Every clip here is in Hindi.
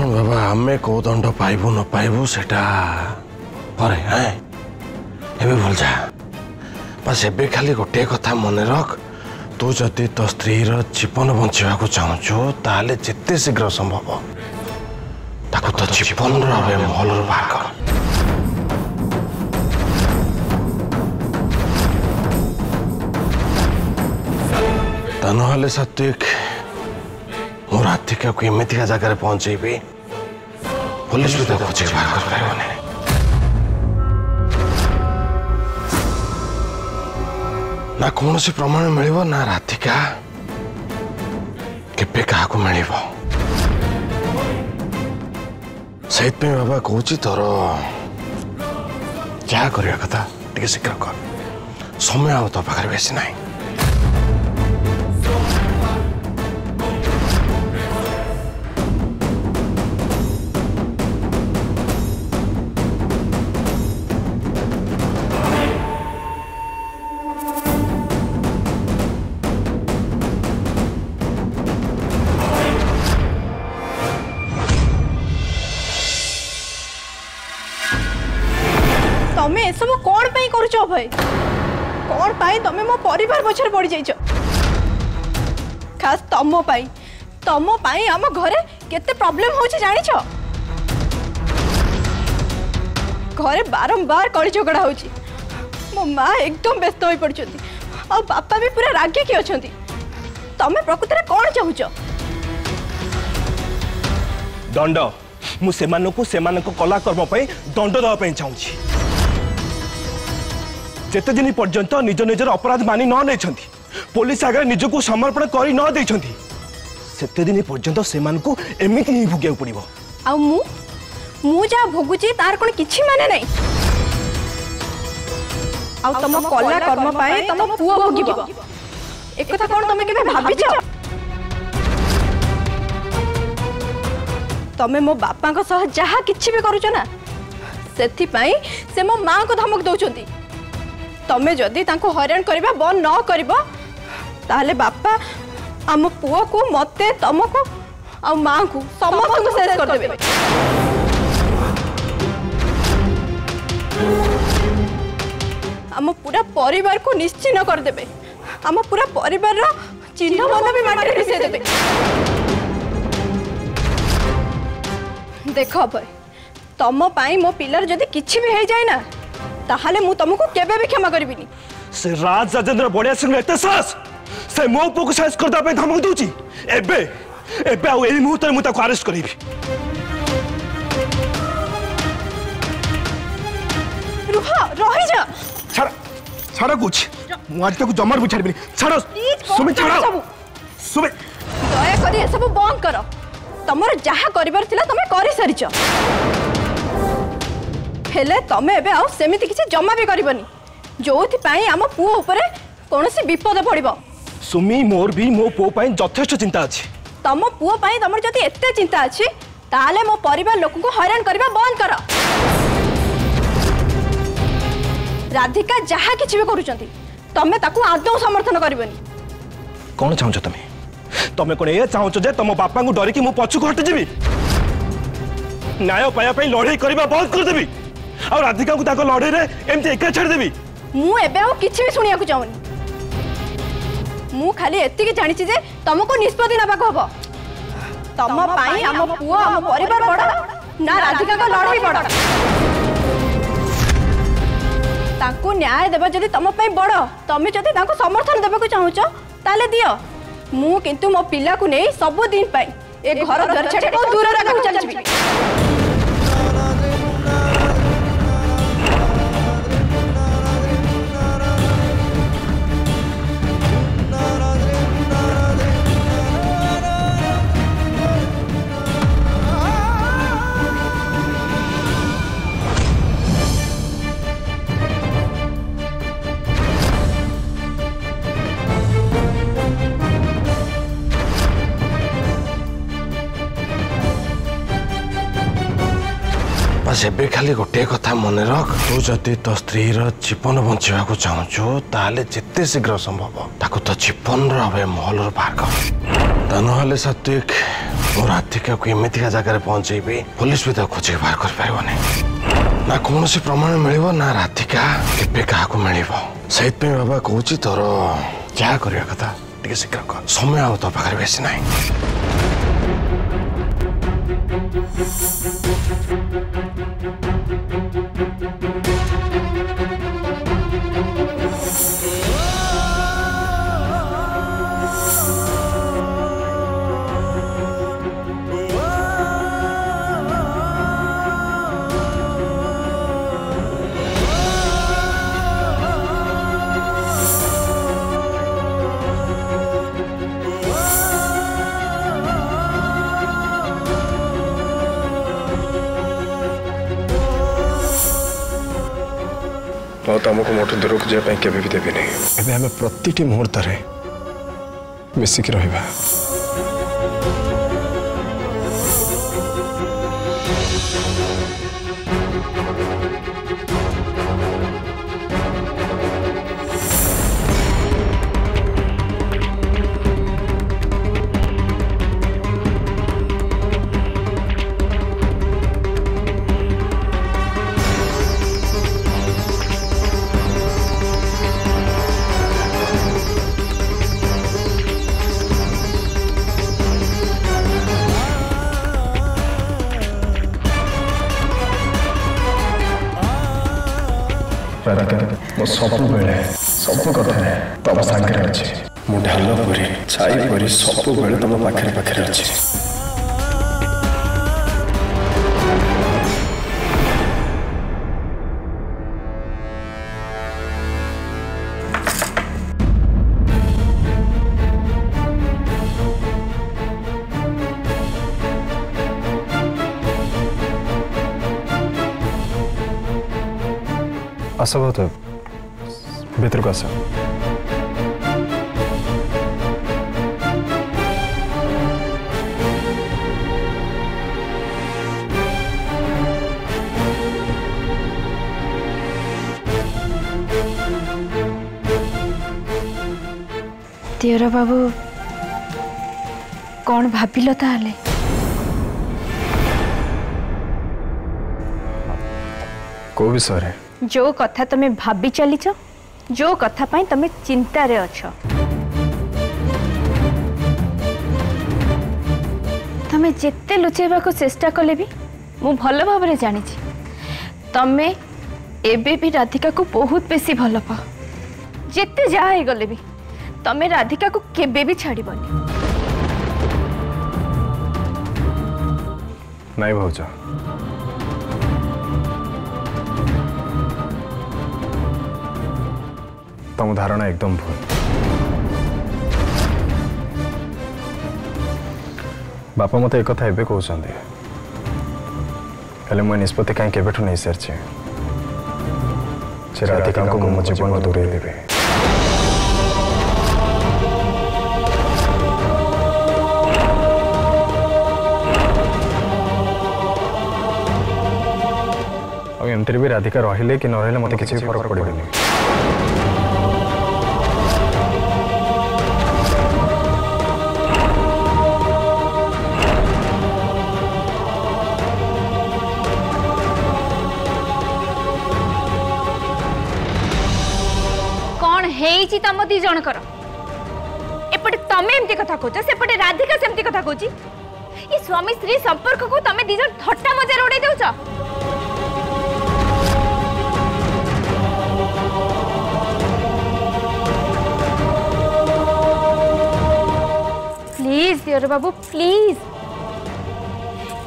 शुण बाबा आमे को दंड पाइबू न पाइबू सेटा परे हैं एबे बोल जा बस एबे खाली गोटे कथा मन रख तू जदि तो स्त्री जीवन बंचा चाहूँ ताले जिते शीघ्र संभव ताको तो जीवन महल बाहर कर ता नहले सात्विक मो राधिका को एमती जगह पहुंचेबी पुलिस भी खोज बाहर कर पारे ना कौन सी प्रमाण मिल ना राधिका केबे क्या मिल से बाबा कहूँ तोर क्या करवा कथा टे शीघ्र कर समय आ तो पाखे बेसी ना तमे सब कौन पाई करूछ भाई कौन पाई तमे मो परिवार पछर पड़ी जाइछ खास तमो पाई हम घरे केते प्रॉब्लम होछ जानिछ घरे बारंबार कली झगड़ा होछ मो मां एकदम व्यस्त होई पड़छंती और बापा भी पूरा रागी की अछंती तमे प्रकृति रे कोन चाहुछ दंड मु सेमानको कला कर्म पे दंड दवा पे चाहूची जेते दिन पर्यंत निज निजर अपराध मानि न नेछंती पुलिस आगे निजको समर्पण करी न देछंती सेते दिन पर्यंत सेमानको एमिति ही भोगिया पड़िबो आ मु जा भोगुची तार कोन किछि माने नै आ तम कला कर्म पाए तम पुओ भोगिबो एक कथा कोन तमे केबे भाबिछ तमे मो बापा को सह जहा किछि भी करूछ ना सेथि पई से मो मां को धमक दउछंती तमे जदि तांको हैरान करबा बन न करबो ताले बापा आम पुओ को मते तमको आ मां को समस्त को शेष कर देबे आम पूरा परिवार को निश्चिन्न कर देबे आम पूरा परिवार रो चिन्ह बंध भी माटी मिसे देबे देखो भाई तम पाई मो पिलर जदि किछि भी हे जाय ना ताहले मु तुमको केबे भी क्षमा करबिनी से राज राजेंद्र बड़िया सिंह एते सास से मो पो को साइज करदा पे धमक दूची एबे आ एई मुहूर्त मु ताको अरेस्ट करिबी रुहा रहि जा छाड़ा कुछ मु आज तक जमर भी छाड़बिनी छाड़ो सुमी छाड़ो सुमी दया करी ए सब बंद कर तमर जहा करिबार थिला तमे करि सरिछ हेले तमे एबे आ सेमिति किछि जमा भी करबनी जोथि पाई हम पुओ ऊपर कोनोसी विपद पड़िबो सुमी मोर भी मो पो पाई यथेष्ट चिंता अछि तम पुओ पाई तमर जति एते चिंता अछि ताले मो परिवार लोक को हैरान करबा बंद कर राधिका जहा किछि भी करूचंती तमे ताकू आदौ समर्थन करबनी कोन चाहछ तमे कोन ए चाहछ जे तम बापा को डरी कि मु पछु हट जेबी न्याय पाया पई लड़ाई करबा बंद कर देबी और राधिका को ताको लड़ाई रे एमती एका छाड़ देबी मु एबे आ किछि भी सुनिया को चाहनी मु खाली एति के जानि छि जे तमको निष्पत्ति नबाक हबो तम पाई हम पुओ हम परिवार बड़ ना राधिका को लड़ाई बड़ ताको न्याय देबा जदि तम पाई बड़ तमे जदि ताको समर्थन देबा को चाहूछ ताले दियो मु किंतु मो पिला को नै सब दिन पाई ए घर द्वार छाडी को दूर रखा को चलछि बस एबे खाली गोटे कथा मन रख तू जदि तो स्त्री जीवन बंचा चाहूचु ताले जिते शीघ्र संभव ताको तो जीवन महल बाहर कर ना सात्विक मो राधिका को एमती जगह पहुंचेबी पुलिस भी खोजिक बाहर कर पारनी ना कौन प्रमाण मिल ना राधिका केबे क्या मिल से बाबा कौच तोर जहाँ करवा कथा टे शीघ्र कर समय आ तो पाखे बेसी ना तुमको मोटू दूर को जाए के भी देवी नहीं एबे हमें प्रति मुहूर्त मिसिकी रहिबा मो सब बेले सब कथा तुम सागर अच्छे मु ढाल परी छाई परी सब बेले तुम पाखे पाखे अच्छे आस बहुत भीतर को आस तेरा बाबू कौन भाविल ताले को विषय जो कथा तमे भाभी चलीच जो कथा पाई तमे चिंता रे अछ तमे जेते लुचेबा को चेष्टा कले भी मु भल भाव रे जानी छी तमे एबे भी राधिका को बहुत बेसी भल पा जेते जा हे गले भी तमे राधिका को केबे भी छाड़ीबनी नहीं भाऊजा तुम धारणा एकदम भूल बापा मत एक कथा एबे कहउछंदी हेले मो निष्पत्ति काई केबेठु नहीं सारछे से राधिका को मो जीवन दूरे देबे अब एमती भी राधिका रहिले कि न रहिले मते किछि फरक पड़ेनी तम दी जन कर एपटे तमे एमती कथा कहछ सेपटे राधिका सेमती कथा कहछ ये स्वामी स्त्री संपर्क को तमे दी जन थट्टा मजा उड़ाई देउछ प्लीज दियर बाबू प्लीज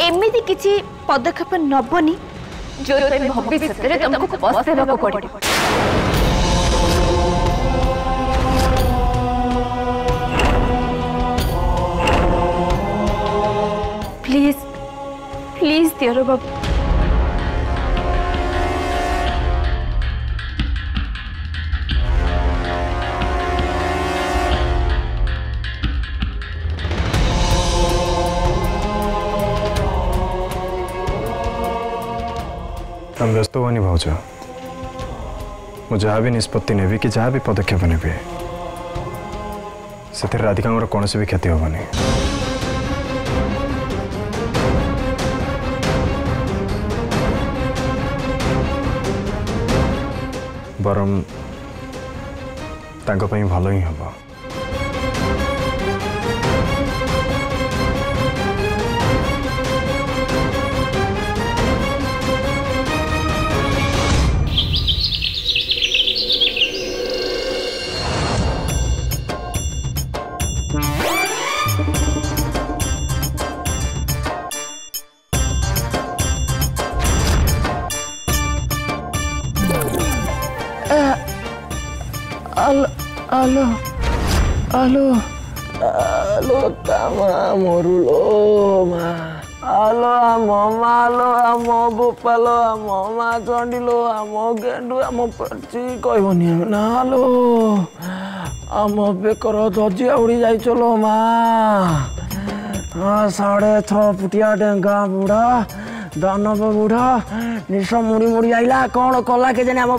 एमिति किछि पदक्षेप नबनी जो भविष्य रे तुमको पस्तेबा को पड़े प्लीज प्लीज दियर बाबू व्यस्त होनी भाज मु जहाँ भी निष्पत्ति नेबी कि जहाँ भी पदक्षेप नेबी से राधिका कौन भी क्षति हेनी बरम तांको पई भलो ही हबो। Alo, alo, alo, tama morulo ma. Alo, mama, amo bupalo, mama chondilo, amo gendu, amo perci koi bani na alo. Amo bekoro doji auri jai cholo ma. 6.5 फुटिया डेंगा बुढ़ा दानव बुढ़ा निश मुड़ी मुड़ी आइला कौन कला के जाने आम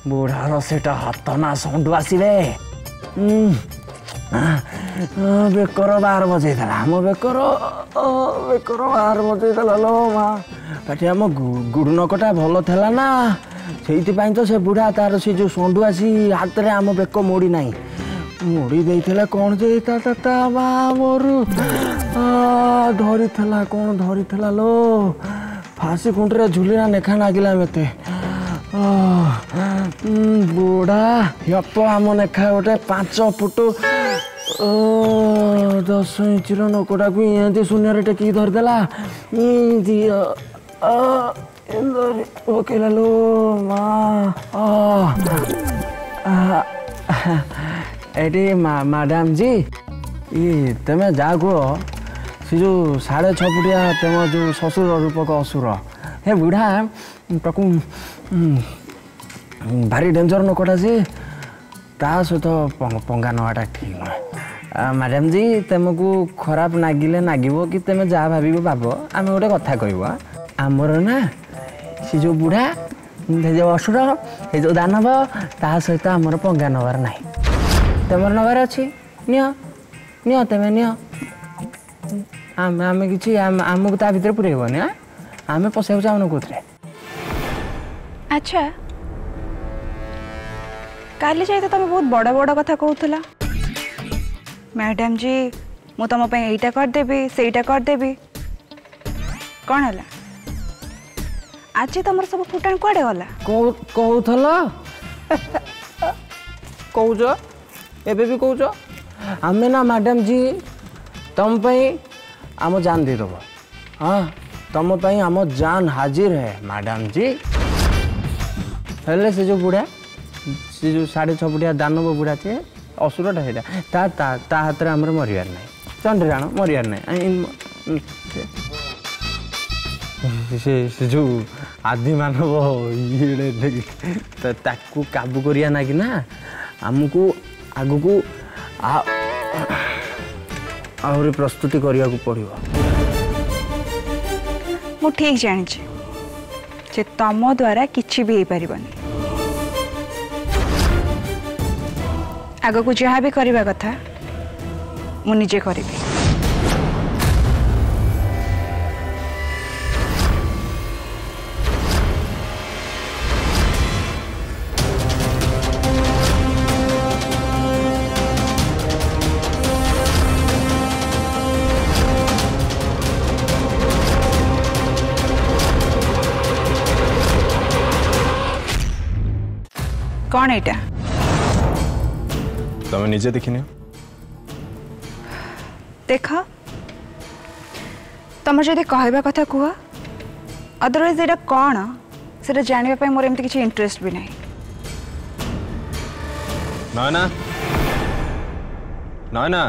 बुढ़ार सेटा हाथ ना सौंडु आसवे बेकर बाहर बजेदेला आम बेकर बाहर बजेदेला लो माँ पाटी आम गुड़नकटा भल था ना से तो से बुढ़ा तार से जो सौंडु आसी हाथ में आम बेक मोड़ी ना मोड़ी देते कौन जे मोरू धरी कौन धरी लो फांसी कुंटरे झुलिना नेखा नागिला मते बुढ़ा यप आम नेखा गोटे 5 फुट 10 इंचर नोकटा को ये शून्य टेकिक धरदेला ओकेला लो माँ एटी मैडम जी ये तमें जा कह से जो 6.5 फुटिया तुम जो ससुर रूपक असुर हे बुढ़ा ताकू भारी डेंजर नोकटा से ता सहित पंगा नवाटा ठीक ना मैडम जी तुमको खराब नागिले नागिबो कि तुम जहाँ भाव भाव आम गोटे कथा कहब आमर ना से जो बुढ़ा जो असुर से जो दानव ता सहित आमर पंगा नवार ना तुम नवार अच्छी नियो तुम नियो आम कि आमको ता भर पुरेबनी आम पशा चाहून कौन अच्छा काली जाए तो तुम बहुत बड़ बड़ कथा कहूला मैडम जी मु तुम यहीटा करदेवी सेटा करदेवी कौन है आज तुम सब फुटाण कुआडे गला कहूल कौच एबे भी कौच आम ना मैडम जी तुम आम जान देदेव हाँ तुम आम जान हाजिर है मैडम जी हेले से जो बुढ़ा से जो 6.5 फुटिया दानव बुढ़ा चे असुरटा है ता हाथ में आमर मरियार ना चंडीराण मरियार ना से जो आदि मानव ये ताकू काबू करिया ना कि ना आमको आगु को आहरी प्रस्तुति करने को पड़ो मु ठीक जानी जे तुम द्वारा किसी भी हो पारिबनी आग को जहाँ भी करवा कथा मु निजे करी कौन एटा तुम निजे देखनी देख तुम जब कहवा कथा कह अदरवाइज ये कौन से जानवाई मोर एमती किसी इंटरेस्ट भी नहीं ना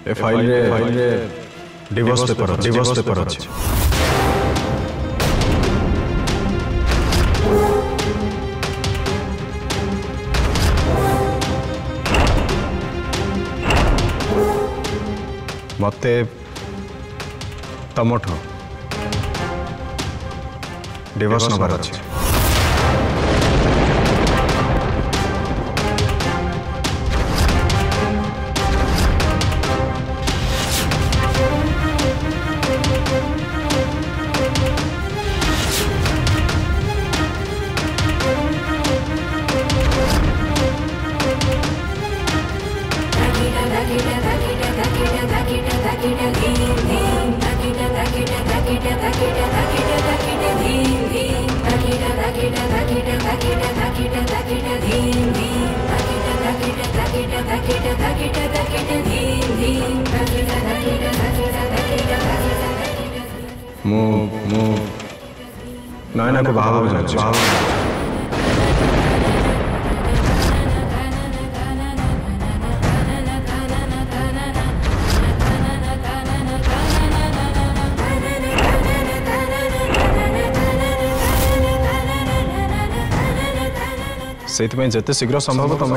ए फाइल रे डिवोर्स पेपर अछि मते तमठो डिवोर्स नंबर अछि नयना को बाहर जाऊँ से जिते शीघ्र संभव तुम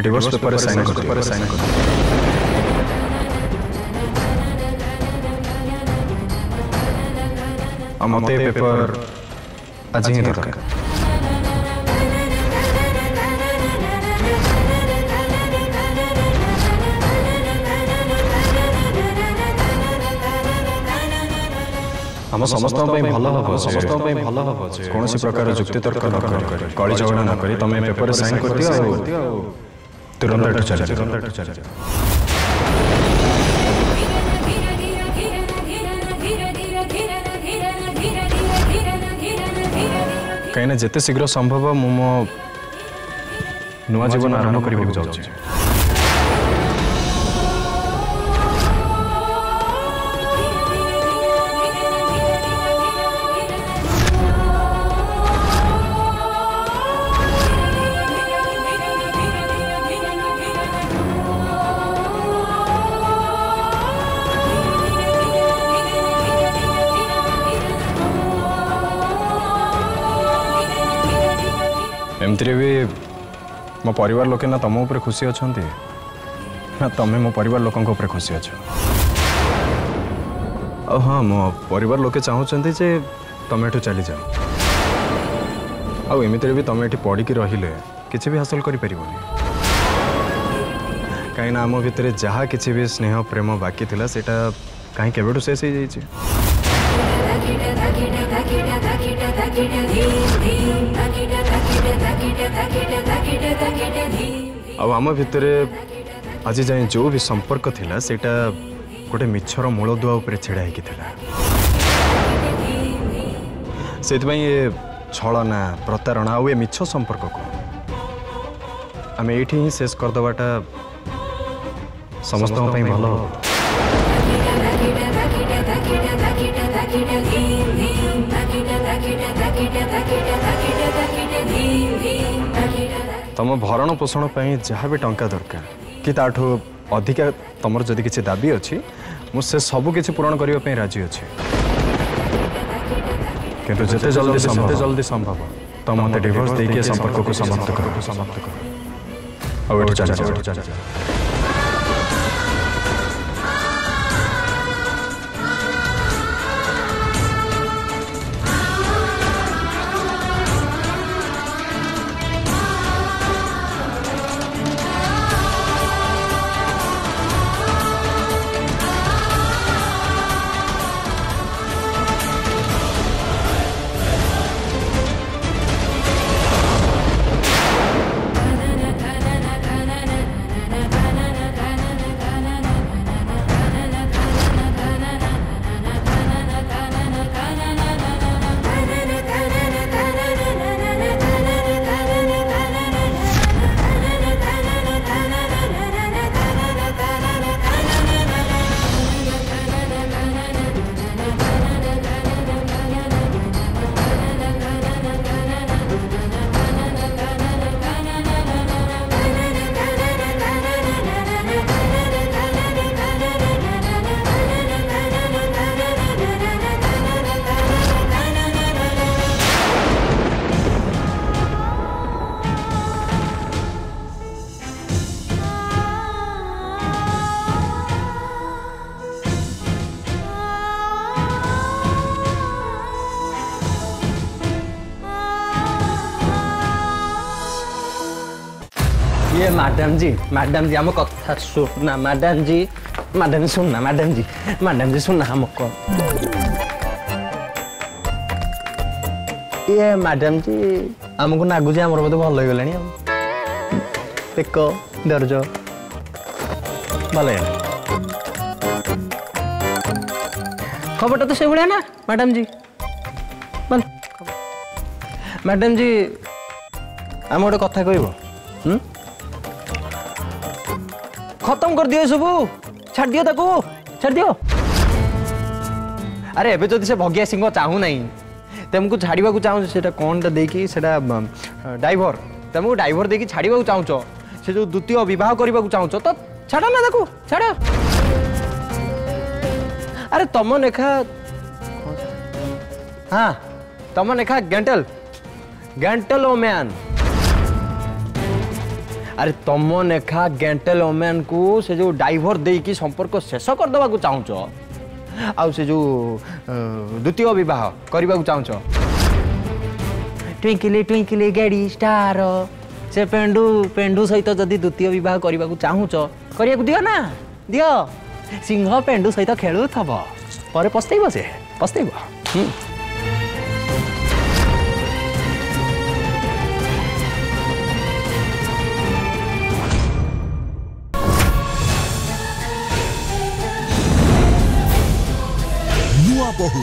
डिवोर्स पेपर साइन कर मत पेपर आज ही दरकार आम समस्त भल हम कौन प्रकार जुक्ति तर्क न कर कली झगड़ा न कर तुम पेपर साइन कर दियो तुरंत चल कहीं जिते शीघ्र संभव मो नुआ जीवन आरंभ करने जाऊँ एमती भी मो परिवार लोके ना तुम ऊपर खुशी अच्छा ना तुम्हें मो परिवार लोकों ऊपर खुशी अच्छा हाँ मो परिवार लोके चाहते जे तुम एठू चली जाओ आमती भी तुम ये पढ़ी रहिले किसी भी हासिल कर कहीं आम भितर जहाँ किसी भी स्नेह प्रेम बाकी थिला सेटा कहीं केबेठू शेष हो जाइए अब आम भितर आज जाए जो भी संपर्क थिला सेटा गोटे मिछर मूलदुआ उपर छेड़ा से ये छलना प्रतारणा आ मिछ संपर्क को आम ये ही शेष करदेवाटा समस्त भल तुम भरण पोषण पर जहाँ भी टंका दरकार कि ताठू अधिका तुम जदि किसी दाबी अच्छी मुझे सब किसी पूरण करने राजी अच्छे किंतु जिते जल्दी संभव तुम मत डिवोर्स देके संपर्क को समाप्त करो। मैडम जी हम कथा सुनना मैडम जी सुनना मैडम जी सुनना हमको ये मैडम जी हमको नागुचे आमर बोधे भल हो गलानी पेक दर्ज भल खबरटा तो से भाया ना मैडम जी भल मैडम जी आम गोटे कथा कह खत्म कर दियो सब छाड़ दियो ताको छाड़ दियो अरे एबे जदि से भगिया सिंह चाहू नहीं तुमको छाड़ा को चाहूँ से कौन टा देखी से डाइभर तुमको डाइभर देखी छाड़ा चाहूँ से जो द्वितीय विवाह करने को चाहूँ तो छाड़ ना ताको छाड़ अरे तुम लेखा हाँ तुम लेखा गेंटल ओमैन अरे तुम लेखा गेंटल ओमैन को से जो डाइभर देकी संपर्क शेष करदे को चाहूँ आउ से जो द्वितीय विवाह करने को चाहूँ ट्विंकली गाड़ी स्टार से पेंडू सहित जदि द्वितीय विवाह करने को चाहूँ करने को दियो ना दियो सिंह पेंडू सहित खेलु थब पर पस्तेब से पस्तेब बहु